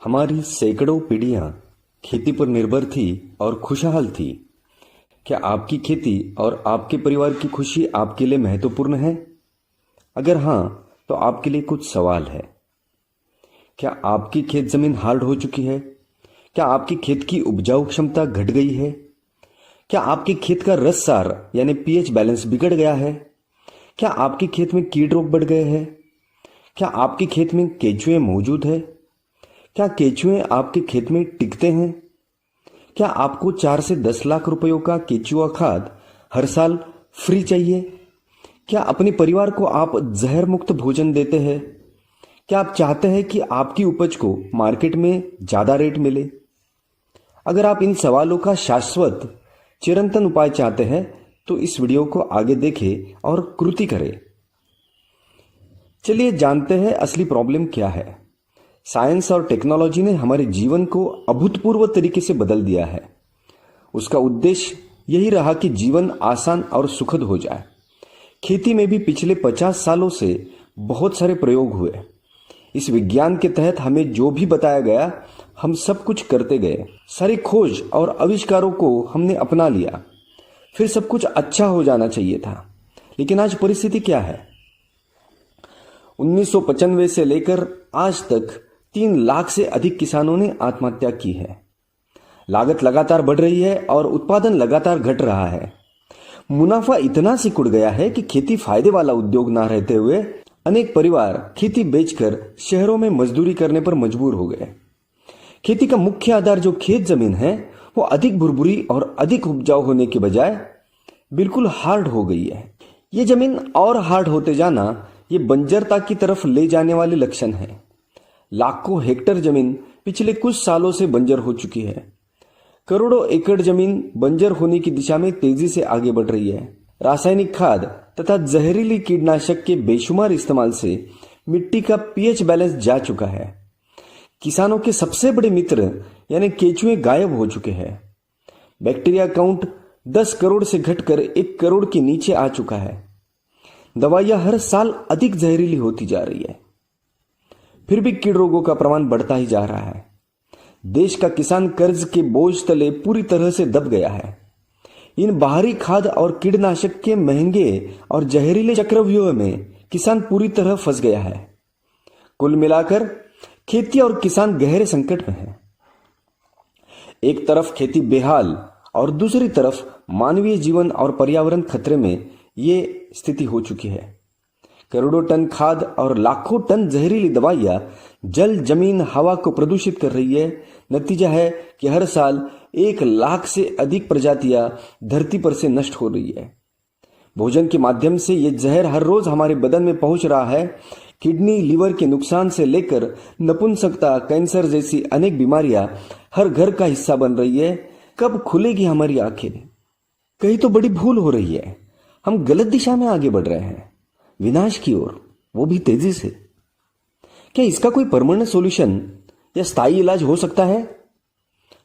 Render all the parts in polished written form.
हमारी सैकड़ों पीढ़ियां खेती पर निर्भर थी और खुशहाल थी। क्या आपकी खेती और आपके परिवार की खुशी आपके लिए महत्वपूर्ण है? अगर हां, तो आपके लिए कुछ सवाल है। क्या आपकी खेत जमीन हार्ड हो चुकी है? क्या आपकी खेत की उपजाऊ क्षमता घट गई है? क्या आपके खेत का रस सार यानी पीएच बैलेंस बिगड़ गया है? क्या आपके खेत में कीट रोग बढ़ गए हैं? क्या आपके खेत में केंचुए मौजूद है? क्या केंचुए आपके खेत में टिकते हैं? क्या आपको 4 से 10 लाख रुपयों का केंचुआ खाद हर साल फ्री चाहिए? क्या अपने परिवार को आप जहर मुक्त भोजन देते हैं? क्या आप चाहते हैं कि आपकी उपज को मार्केट में ज्यादा रेट मिले? अगर आप इन सवालों का शाश्वत चिरंतन उपाय चाहते हैं तो इस वीडियो को आगे देखें और कृति करें। चलिए जानते हैं असली प्रॉब्लम क्या है। साइंस और टेक्नोलॉजी ने हमारे जीवन को अभूतपूर्व तरीके से बदल दिया है। उसका उद्देश्य यही रहा कि जीवन आसान और सुखद हो जाए। खेती में भी पिछले 50 सालों से बहुत सारे प्रयोग हुए। इस विज्ञान के तहत हमें जो भी बताया गया, हम सब कुछ करते गए। सारी खोज और आविष्कारों को हमने अपना लिया। फिर सब कुछ अच्छा हो जाना चाहिए था। लेकिन आज परिस्थिति क्या है? 1995 से लेकर आज तक 3 लाख से अधिक किसानों ने आत्महत्या की है। लागत लगातार बढ़ रही है और उत्पादन लगातार घट रहा है। मुनाफा इतना सिकुड़ गया है कि खेती फायदे वाला उद्योग ना रहते हुए अनेक परिवार खेती बेचकर शहरों में मजदूरी करने पर मजबूर हो गए। खेती का मुख्य आधार जो खेत जमीन है, वो अधिक भुरभुरी और अधिक उपजाऊ होने के बजाय बिल्कुल हार्ड हो गई है। ये जमीन और हार्ड होते जाना, ये बंजरता की तरफ ले जाने वाले लक्षण है। लाखों हेक्टेयर जमीन पिछले कुछ सालों से बंजर हो चुकी है। करोड़ों एकड़ जमीन बंजर होने की दिशा में तेजी से आगे बढ़ रही है। रासायनिक खाद तथा जहरीली कीटनाशक के बेशुमार इस्तेमाल से मिट्टी का पीएच बैलेंस जा चुका है। किसानों के सबसे बड़े मित्र यानी केंचुए गायब हो चुके हैं। बैक्टीरिया काउंट 10 करोड़ से घटकर 1 करोड़ के नीचे आ चुका है। दवाइयां हर साल अधिक जहरीली होती जा रही है। फिर भी कीट रोगों का प्रमाण बढ़ता ही जा रहा है। देश का किसान कर्ज के बोझ तले पूरी तरह से दब गया है। इन बाहरी खाद और कीटनाशक के महंगे और जहरीले चक्रव्यूह में किसान पूरी तरह फंस गया है। कुल मिलाकर खेती और किसान गहरे संकट में है। एक तरफ खेती बेहाल और दूसरी तरफ मानवीय जीवन और पर्यावरण खतरे में ये स्थिति हो चुकी है। करोड़ों टन खाद और लाखों टन जहरीली दवाइयां जल, जमीन, हवा को प्रदूषित कर रही है। नतीजा है कि हर साल 1 लाख से अधिक प्रजातियां धरती पर से नष्ट हो रही है। भोजन के माध्यम से ये जहर हर रोज हमारे बदन में पहुंच रहा है। किडनी, लीवर के नुकसान से लेकर नपुंसकता, कैंसर जैसी अनेक बीमारियां हर घर का हिस्सा बन रही है। कब खुलेगी हमारी आंखें? कहीं तो बड़ी भूल हो रही है। हम गलत दिशा में आगे बढ़ रहे हैं, विनाश की ओर, वो भी तेजी से। क्या इसका कोई परमानेंट सॉल्यूशन या स्थायी इलाज हो सकता है?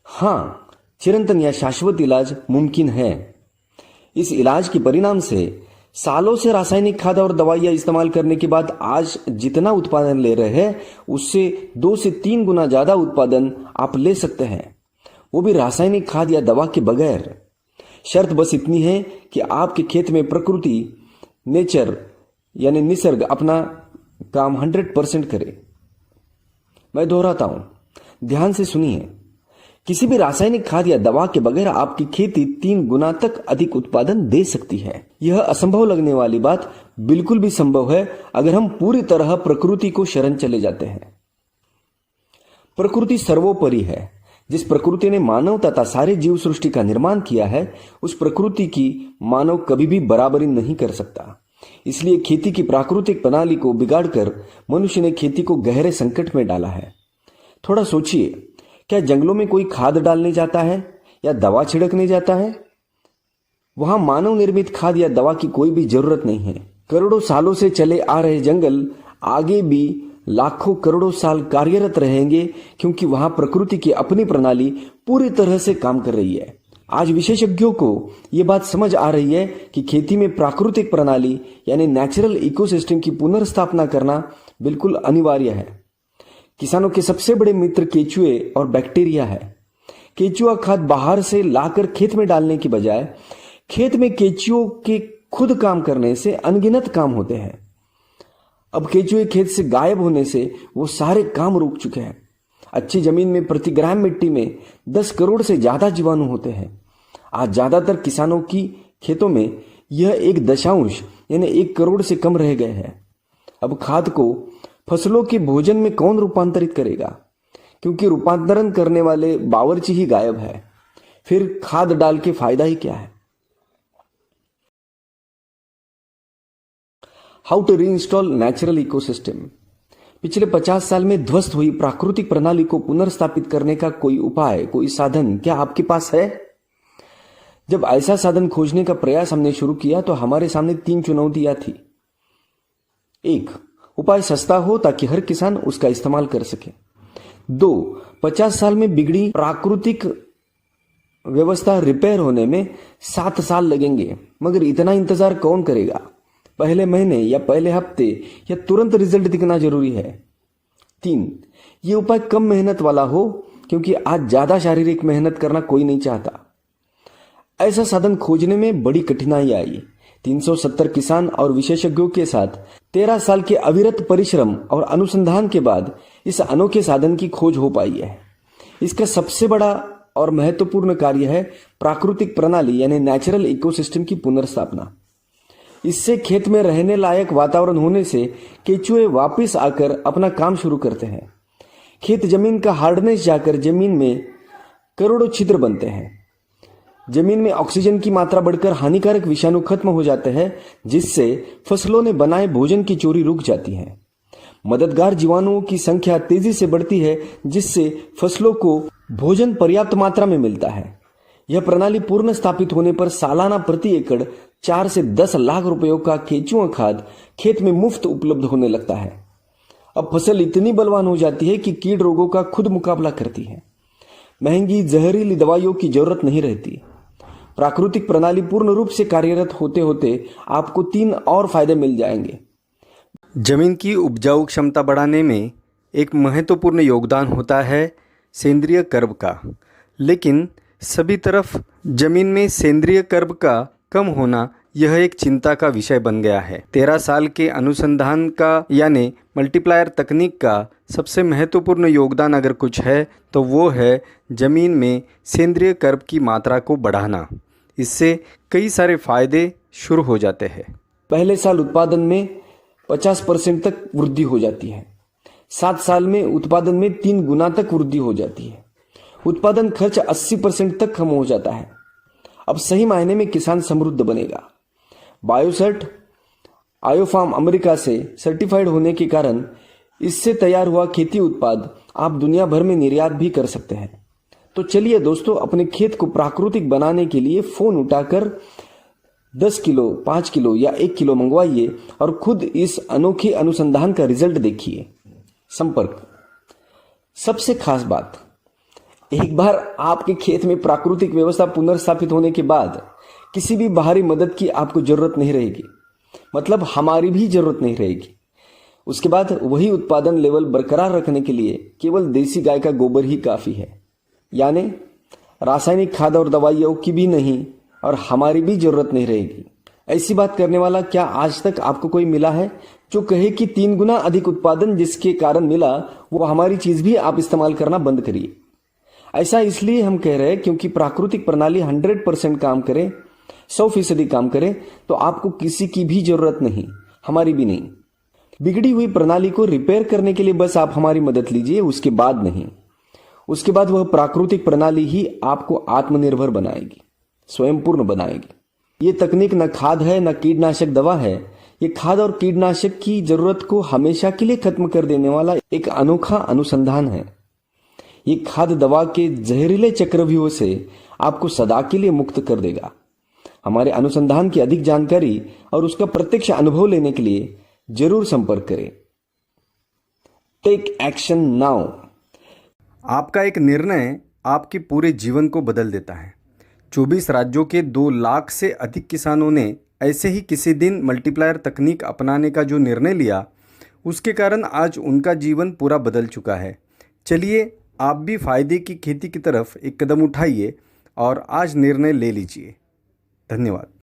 हां, चिरंतन या शाश्वत इलाज मुमकिन है। इस इलाज के परिणाम से सालों से रासायनिक खाद और दवाइयां इस्तेमाल करने के बाद आज जितना उत्पादन ले रहे हैं, उससे 2 से 3 गुना ज्यादा उत्पादन आप ले सकते हैं, वो भी रासायनिक खाद या दवा के बगैर। शर्त बस इतनी है कि आपके खेत में प्रकृति, नेचर यानी निसर्ग अपना काम 100% करे। मैं दोहराता हूं, ध्यान से सुनिए। किसी भी रासायनिक खाद या दवा के बगैर आपकी खेती 3 गुना तक अधिक उत्पादन दे सकती है। यह असंभव लगने वाली बात बिल्कुल भी संभव है अगर हम पूरी तरह प्रकृति को शरण चले जाते हैं। प्रकृति सर्वोपरि है। जिस प्रकृति ने मानव तथा सारे जीव सृष्टि का निर्माण किया है, उस प्रकृति की मानव कभी भी बराबरी नहीं कर सकता। इसलिए खेती की प्राकृतिक प्रणाली को बिगाड़कर मनुष्य ने खेती को गहरे संकट में डाला है। थोड़ा सोचिए, क्या जंगलों में कोई खाद डालने जाता है या दवा छिड़कने जाता है? वहां मानव निर्मित खाद या दवा की कोई भी जरूरत नहीं है। करोड़ों सालों से चले आ रहे जंगल आगे भी लाखों करोड़ों साल कार्यरत रहेंगे, क्योंकि वहां प्रकृति की अपनी प्रणाली पूरी तरह से काम कर रही है। आज विशेषज्ञों को यह बात समझ आ रही है कि खेती में प्राकृतिक प्रणाली यानी नेचुरल इकोसिस्टम की पुनर्स्थापना करना बिल्कुल अनिवार्य है। किसानों के सबसे बड़े मित्र केचुए और बैक्टीरिया है। केचुआ खाद बाहर से लाकर खेत में डालने की बजाय खेत में केचुओं के खुद काम करने से अनगिनत काम होते हैं। अब केचुए खेत से गायब होने से वो सारे काम रुक चुके हैं। अच्छी जमीन में प्रति ग्राम मिट्टी में 10 करोड़ से ज्यादा जीवाणु होते हैं। आज ज्यादातर किसानों की खेतों में यह 1 यानी 1 करोड़ से कम रह गए हैं। अब खाद को फसलों के भोजन में कौन रूपांतरित करेगा, क्योंकि रूपांतरण करने वाले बावर्ची ही गायब है। फिर खाद डाल के फायदा ही क्या है। How to reinstall natural ecosystem. पिछले 50 साल में ध्वस्त हुई प्राकृतिक प्रणाली को पुनर्स्थापित करने का कोई उपाय, कोई साधन क्या आपके पास है? जब ऐसा साधन खोजने का प्रयास हमने शुरू किया तो हमारे सामने 3 चुनौतियां थी। 1, उपाय सस्ता हो ताकि हर किसान उसका इस्तेमाल कर सके। 2, 50 साल में बिगड़ी प्राकृतिक व्यवस्था रिपेयर होने में 7 साल लगेंगे, मगर इतना इंतजार कौन करेगा? पहले महीने या पहले हफ्ते या तुरंत रिजल्ट दिखना जरूरी है। 3, ये उपाय कम मेहनत वाला हो, क्योंकि आज ज्यादा शारीरिक मेहनत करना कोई नहीं चाहता। ऐसा साधन खोजने में बड़ी कठिनाई आई। 370 किसान और विशेषज्ञों के साथ 13 साल के अविरत परिश्रम और अनुसंधान के बाद इस अनोखे साधन की खोज हो पाई है। इसका सबसे बड़ा और महत्वपूर्ण कार्य है प्राकृतिक प्रणाली यानी नेचुरल इकोसिस्टम की पुनर्स्थापना। इससे खेत में रहने लायक वातावरण होने से केचुए वापस आकर अपना काम शुरू करते हैं। खेत जमीन का हार्डनेस जाकर जमीन में करोड़ों छिद्र बनते हैं। जमीन में ऑक्सीजन की मात्रा बढ़कर हानिकारक विषाणु खत्म हो जाते हैं, जिससे फसलों ने बनाए भोजन की चोरी रुक जाती है। मददगार जीवाणुओं की संख्या तेजी से बढ़ती है, जिससे फसलों को भोजन पर्याप्त मात्रा में मिलता है। यह प्रणाली पूर्ण स्थापित होने पर सालाना प्रति एकड़ 4 से 10 लाख रुपयों का केचुआ खाद खेत में मुफ्त उपलब्ध होने लगता है। अब फसल इतनी बलवान हो जाती है कि कीट रोगों का खुद मुकाबला करती है। महंगी जहरीली दवाइयों की जरूरत नहीं रहती। प्राकृतिक प्रणाली पूर्ण रूप से कार्यरत होते होते आपको 3 और फायदे मिल जाएंगे। जमीन की उपजाऊ क्षमता बढ़ाने में एक महत्वपूर्ण योगदान होता है सेंद्रिय कर्ब का, लेकिन सभी तरफ जमीन में सेंद्रिय कर्ब का कम होना यह एक चिंता का विषय बन गया है। 13 साल के अनुसंधान का यानी मल्टीप्लायर तकनीक का सबसे महत्वपूर्ण योगदान अगर कुछ है तो वो है जमीन में सेंद्रिय कर्ब की मात्रा को बढ़ाना। इससे कई सारे फायदे शुरू हो जाते हैं। पहले साल उत्पादन में 50% तक वृद्धि हो जाती है। 7 साल में उत्पादन में 3 गुना तक वृद्धि हो जाती है। उत्पादन खर्च 80% तक कम हो जाता है। अब सही मायने में किसान समृद्ध बनेगा। बायोसर्ट आयोफार्म अमेरिका से सर्टिफाइड होने के कारण इससे तैयार हुआ खेती उत्पाद आप दुनिया भर में निर्यात भी कर सकते हैं। तो चलिए दोस्तों, अपने खेत को प्राकृतिक बनाने के लिए फोन उठाकर 10 किलो, 5 किलो या 1 किलो मंगवाइए और खुद इस अनोखे अनुसंधान का रिजल्ट देखिए। संपर्क। सबसे खास बात, एक बार आपके खेत में प्राकृतिक व्यवस्था पुनर्स्थापित होने के बाद किसी भी बाहरी मदद की आपको जरूरत नहीं रहेगी, मतलब हमारी भी जरूरत नहीं रहेगी। उसके बाद वही उत्पादन लेवल बरकरार रखने के लिए केवल देसी गाय का गोबर ही काफी है, यानी रासायनिक खाद और दवाइयों की भी नहीं, और हमारी भी जरूरत नहीं रहेगी। ऐसी बात करने वाला क्या आज तक आपको कोई मिला है जो कहे कि 3 गुना अधिक उत्पादन जिसके कारण मिला वो हमारी चीज भी आप इस्तेमाल करना बंद करिए। ऐसा इसलिए हम कह रहे हैं क्योंकि प्राकृतिक प्रणाली 100% काम करे, 100% काम करे तो आपको किसी की भी जरूरत नहीं, हमारी भी नहीं। बिगड़ी हुई प्रणाली को रिपेयर करने के लिए बस आप हमारी मदद लीजिए, उसके बाद नहीं। उसके बाद वह प्राकृतिक प्रणाली ही आपको आत्मनिर्भर बनाएगी, स्वयंपूर्ण बनाएगी। ये तकनीक न खाद है न कीटनाशक दवा है। ये खाद और कीटनाशक की जरूरत को हमेशा के लिए खत्म कर देने वाला एक अनोखा अनुसंधान है। ये खाद दवा के जहरीले चक्रव्यूह से आपको सदा के लिए मुक्त कर देगा। हमारे अनुसंधान की अधिक जानकारी और उसका प्रत्यक्ष अनुभव लेने के लिए जरूर संपर्क करें। Take action now. आपका एक निर्णय आपके पूरे जीवन को बदल देता है। 24 राज्यों के 2 लाख से अधिक किसानों ने ऐसे ही किसी दिन मल्टीप्लायर तकनीक अपनाने का जो निर्णय लिया, उसके कारण आज उनका जीवन पूरा बदल चुका है। चलिए आप भी फ़ायदे की खेती की तरफ एक कदम उठाइए और आज निर्णय ले लीजिए। धन्यवाद।